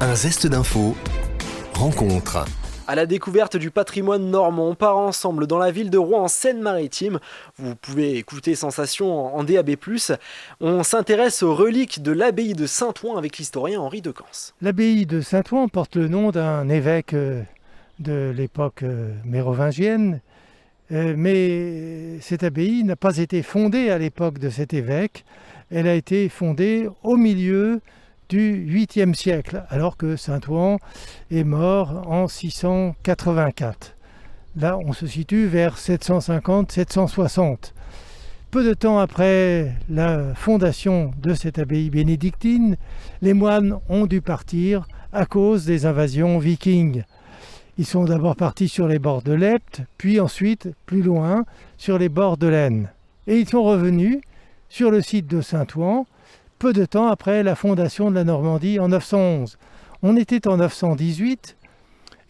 Un zeste d'info, rencontre. À la découverte du patrimoine normand, on part ensemble dans la ville de Rouen en Seine-Maritime. Vous pouvez écouter Sensation en DAB+. On s'intéresse aux reliques de l'abbaye de Saint-Ouen avec l'historien Henri Decans. L'abbaye de Saint-Ouen porte le nom d'un évêque de l'époque mérovingienne, mais cette abbaye n'a pas été fondée à l'époque de cet évêque. Elle a été fondée au milieu du 8e siècle, alors que Saint-Ouen est mort en 684. Là, on se situe vers 750-760. Peu de temps après la fondation de cette abbaye bénédictine, les moines ont dû partir à cause des invasions vikings. Ils sont d'abord partis sur les bords de l'Epte, puis ensuite, plus loin, sur les bords de l'Aisne. Et ils sont revenus sur le site de Saint-Ouen, peu de temps après la fondation de la Normandie en 911. On était en 918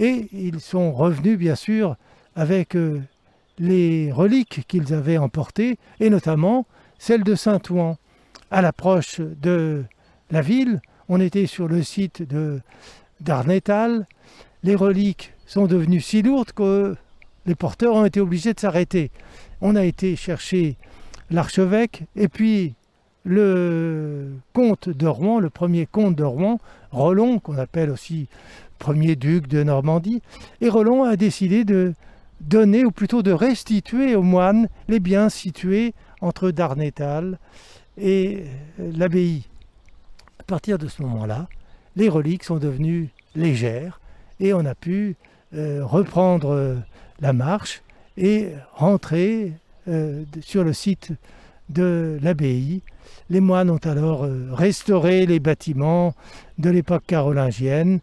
et ils sont revenus bien sûr avec les reliques qu'ils avaient emportées et notamment celle de Saint-Ouen. À l'approche de la ville, on était sur le site d'Arnétal. Les reliques sont devenues si lourdes que les porteurs ont été obligés de s'arrêter. On a été chercher l'archevêque et puis le comte de Rouen, le premier comte de Rouen, Rollon, qu'on appelle aussi premier duc de Normandie, et Rollon a décidé de donner, ou plutôt de restituer aux moines les biens situés entre Darnétal et l'abbaye. À partir de ce moment-là, les reliques sont devenues légères et on a pu reprendre la marche et rentrer sur le site de l'abbaye. Les moines ont alors restauré les bâtiments de l'époque carolingienne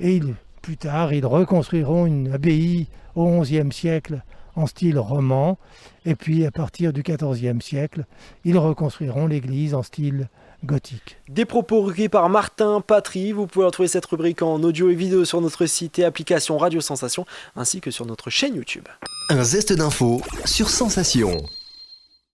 et plus tard ils reconstruiront une abbaye au XIe siècle en style roman et puis à partir du XIVe siècle ils reconstruiront l'église en style gothique. Des propos recueillis par Martin Patry. Vous pouvez retrouver cette rubrique en audio et vidéo sur notre site et application Radio Sensation ainsi que sur notre chaîne YouTube. Un zeste d'info sur Sensation.